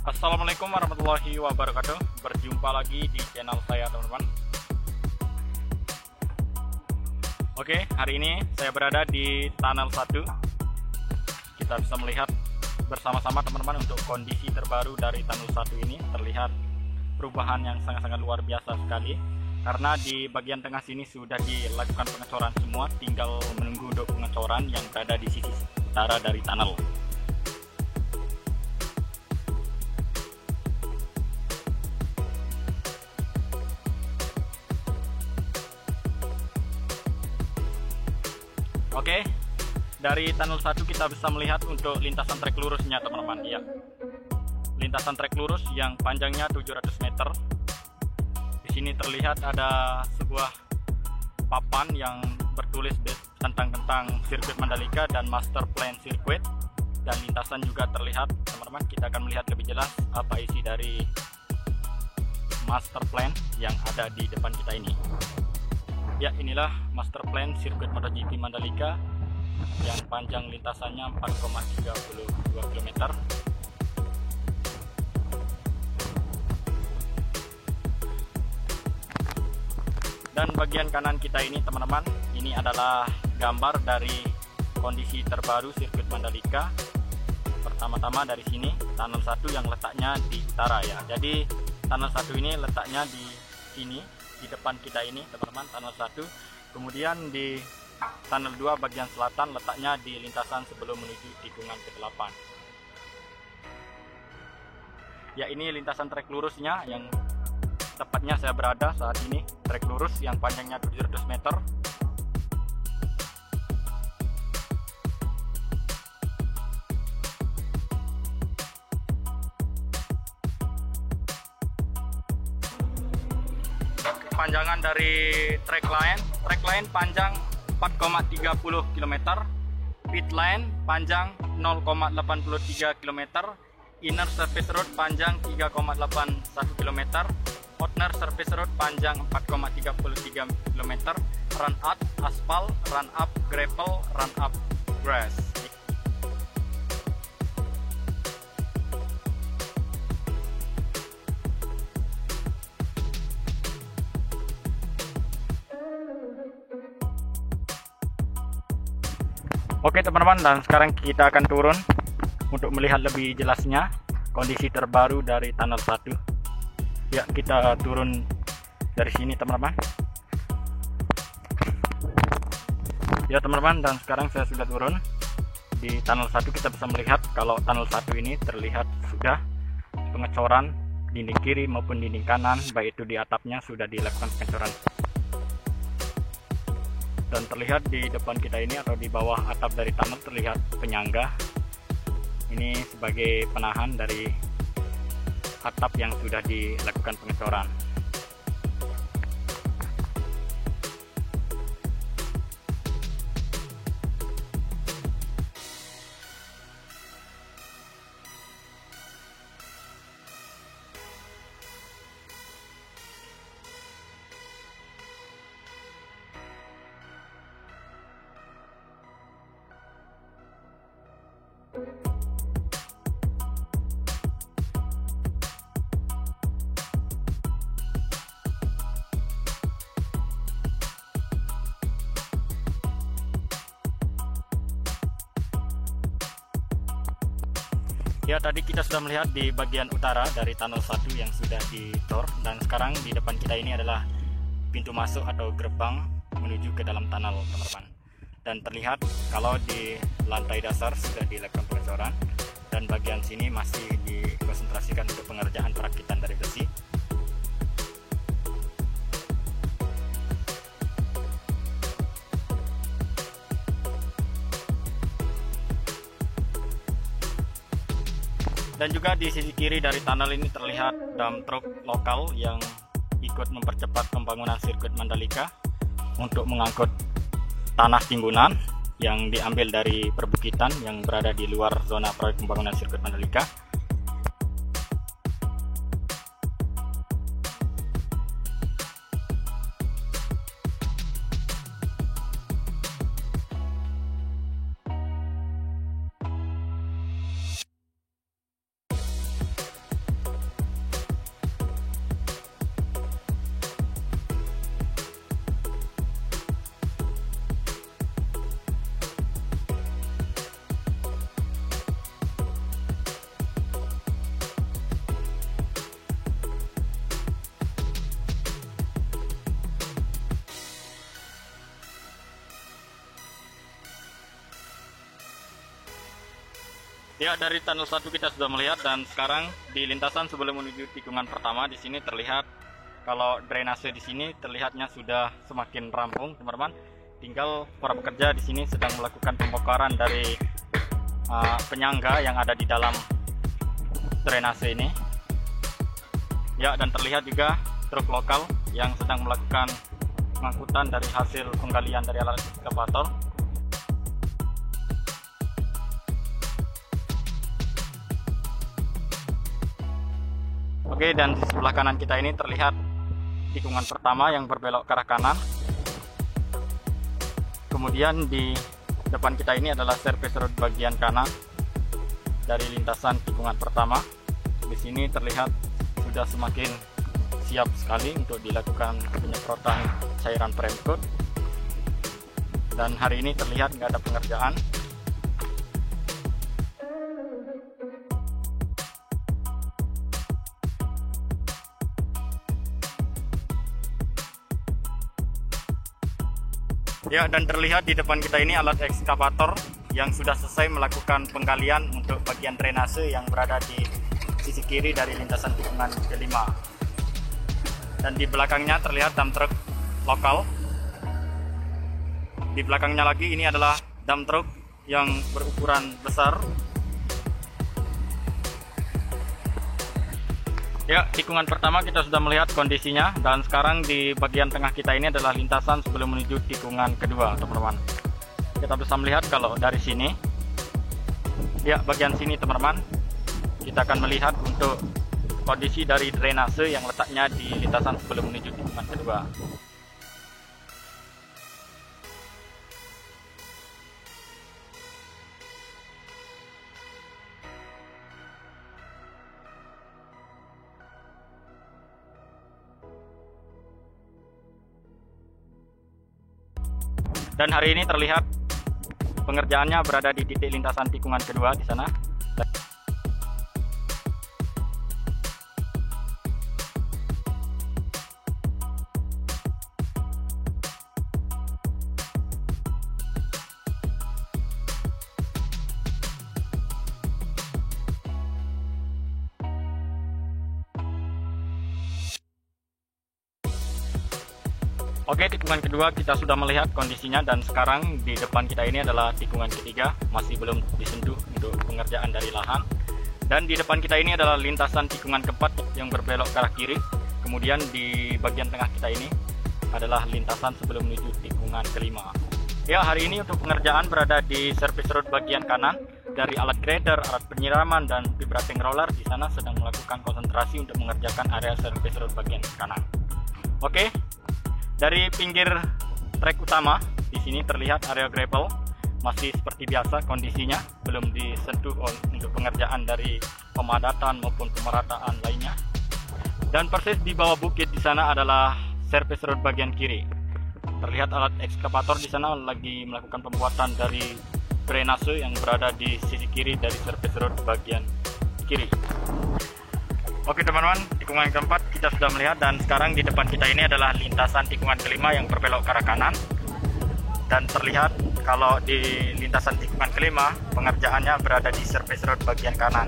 Assalamualaikum warahmatullahi wabarakatuh. Berjumpa lagi di channel saya, teman-teman. Oke, hari ini saya berada di Tunnel 1. Kita bisa melihat bersama-sama, teman-teman, untuk kondisi terbaru dari Tunnel 1 ini. Terlihat perubahan yang sangat-sangat luar biasa sekali, karena di bagian tengah sini sudah dilakukan pengecoran semua, tinggal menunggu untuk pengecoran yang berada di sisi utara dari tunnel. Oke, dari tunnel 1 kita bisa melihat untuk lintasan trek lurusnya, teman-teman. Ya, lintasan trek lurus yang panjangnya 700 meter. Di sini terlihat ada sebuah papan yang bertulis tentang sirkuit Mandalika dan master plan sirkuit, dan lintasan juga terlihat, teman-teman. Kita akan melihat lebih jelas apa isi dari master plan yang ada di depan kita ini. Ya, inilah master plan sirkuit MotoGP Mandalika yang panjang lintasannya 4,32 km. Dan bagian kanan kita ini, teman-teman, ini adalah gambar dari kondisi terbaru sirkuit Mandalika. Pertama-tama dari sini, tunnel 1 yang letaknya di utara, ya. Jadi tunnel 1 ini letaknya di sini, di depan kita ini, teman-teman, tunnel 1. Kemudian di tunnel 2 bagian selatan letaknya di lintasan sebelum menuju tikungan ke-8. Ya, ini lintasan trek lurusnya yang tepatnya saya berada saat ini, trek lurus yang panjangnya 700 meter. Panjangan dari track line panjang 4,30 km, pit line panjang 0,83 km, inner surface road panjang 3,81 km, outer surface road panjang 4,33 km, run up aspal, run up gravel, run up grass. Oke, teman-teman, dan sekarang kita akan turun untuk melihat lebih jelasnya kondisi terbaru dari tunnel 1. Ya, kita turun dari sini, teman-teman. Ya, teman-teman, dan sekarang saya sudah turun di tunnel 1. Kita bisa melihat kalau tunnel 1 ini terlihat sudah pengecoran dinding kiri maupun dinding kanan, baik itu di atapnya sudah dilakukan pengecoran. Dan terlihat di depan kita ini atau di bawah atap dari tunnel terlihat penyangga. Ini sebagai penahan dari atap yang sudah dilakukan pengecoran. Ya, tadi kita sudah melihat di bagian utara dari tunnel 1 yang sudah dicor, dan sekarang di depan kita ini adalah pintu masuk atau gerbang menuju ke dalam tunnel, teman-teman. Dan terlihat kalau di lantai dasar sudah dilakukan pengecoran, dan bagian sini masih dikonsentrasikan untuk pengerjaan perakitan dari besi. Dan juga di sisi kiri dari tunnel ini terlihat dump truck lokal yang ikut mempercepat pembangunan sirkuit Mandalika untuk mengangkut tanah timbunan yang diambil dari perbukitan yang berada di luar zona proyek pembangunan sirkuit Mandalika. Ya, dari tunnel 1 kita sudah melihat, dan sekarang di lintasan sebelum menuju tikungan pertama di sini terlihat kalau drainase di sini terlihatnya sudah semakin rampung, teman-teman. Tinggal para pekerja di sini sedang melakukan pembongkaran dari penyangga yang ada di dalam drainase ini. Ya, dan terlihat juga truk lokal yang sedang melakukan pengangkutan dari hasil penggalian dari alat ekskavator. Oke, dan di sebelah kanan kita ini terlihat tikungan pertama yang berbelok ke arah kanan. Kemudian di depan kita ini adalah service road bagian kanan dari lintasan tikungan pertama. Di sini terlihat sudah semakin siap sekali untuk dilakukan penyemprotan cairan Premcoat. Dan hari ini terlihat nggak ada pengerjaan. Ya, dan terlihat di depan kita ini alat ekskavator yang sudah selesai melakukan penggalian untuk bagian drainase yang berada di sisi kiri dari lintasan tikungan kelima. Dan di belakangnya terlihat dump truck lokal. Di belakangnya lagi ini adalah dump truck yang berukuran besar. Ya, tikungan pertama kita sudah melihat kondisinya, dan sekarang di bagian tengah kita ini adalah lintasan sebelum menuju tikungan kedua, teman-teman. Kita bisa melihat kalau dari sini, ya bagian sini teman-teman, kita akan melihat untuk kondisi dari drainase yang letaknya di lintasan sebelum menuju tikungan kedua. Dan hari ini terlihat pengerjaannya berada di titik lintasan tikungan kedua di sana. Oke, tikungan kedua kita sudah melihat kondisinya, dan sekarang di depan kita ini adalah tikungan ketiga, masih belum disentuh untuk pengerjaan dari lahan. Dan di depan kita ini adalah lintasan tikungan keempat yang berbelok ke arah kiri. Kemudian di bagian tengah kita ini adalah lintasan sebelum menuju tikungan kelima. Ya, hari ini untuk pengerjaan berada di service road bagian kanan. Dari alat grader, alat penyiraman, dan vibrating roller di sana sedang melakukan konsentrasi untuk mengerjakan area service road bagian kanan. Oke. Dari pinggir trek utama, di sini terlihat area gravel masih seperti biasa kondisinya, belum disentuh untuk pengerjaan dari pemadatan maupun pemerataan lainnya. Dan persis di bawah bukit di sana adalah service road bagian kiri. Terlihat alat ekskavator di sana lagi melakukan pembuatan dari drainase yang berada di sisi kiri dari service road bagian kiri. Oke teman-teman, tikungan keempat kita sudah melihat, dan sekarang di depan kita ini adalah lintasan tikungan kelima yang berbelok ke arah kanan. Dan terlihat kalau di lintasan tikungan kelima pengerjaannya berada di service road bagian kanan.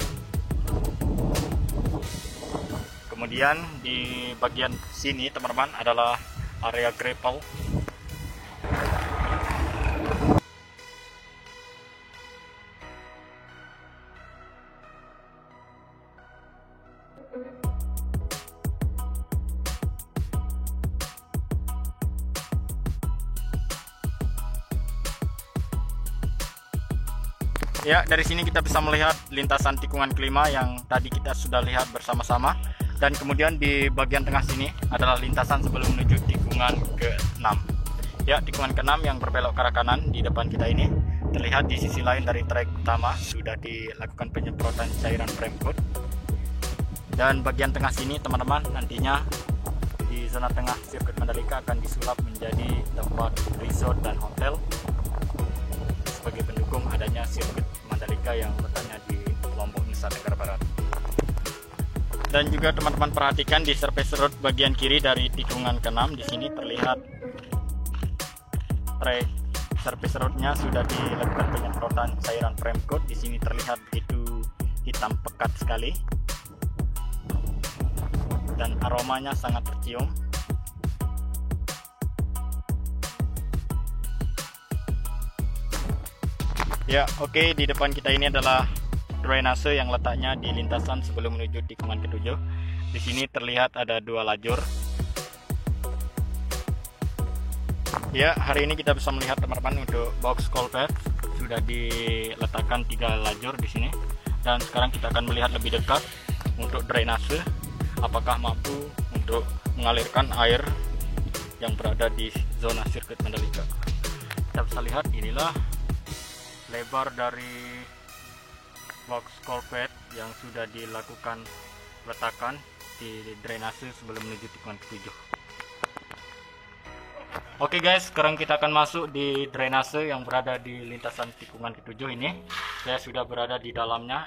Kemudian di bagian sini teman-teman adalah area gravel. Ya, dari sini kita bisa melihat lintasan tikungan kelima yang tadi kita sudah lihat bersama-sama. Dan kemudian di bagian tengah sini adalah lintasan sebelum menuju tikungan ke-6. Ya, tikungan ke-6 yang berbelok ke arah kanan di depan kita ini. Terlihat di sisi lain dari trek utama sudah dilakukan penyemprotan cairan Premcoat. Dan bagian tengah sini teman-teman, nantinya di zona tengah sirkuit Mandalika akan disulap menjadi tempat resort dan hotel sebagai pendukung adanya sirkuit Mandalika yang letaknya di Lombok, Nusa Tenggara Barat. Dan juga teman-teman perhatikan di service road bagian kiri dari tikungan ke-6 di sini terlihat trek Service roadnya sudah dilakukan penyemprotan cairan prime coat. Di sini terlihat begitu hitam pekat sekali dan aromanya sangat tercium. Ya, oke, di depan kita ini adalah drainase yang letaknya di lintasan sebelum menuju tikungan ke-7. Di sini terlihat ada 2 lajur. Ya, hari ini kita bisa melihat teman-teman untuk box culvert sudah diletakkan 3 lajur di sini. Dan sekarang kita akan melihat lebih dekat untuk drainase, apakah mampu untuk mengalirkan air yang berada di zona sirkuit Mandalika. Kita bisa lihat inilah lebar dari box culvert yang sudah dilakukan letakan di drainase sebelum menuju tikungan ke-7. Oke guys, sekarang kita akan masuk di drainase yang berada di lintasan tikungan ke-7 ini. Saya sudah berada di dalamnya.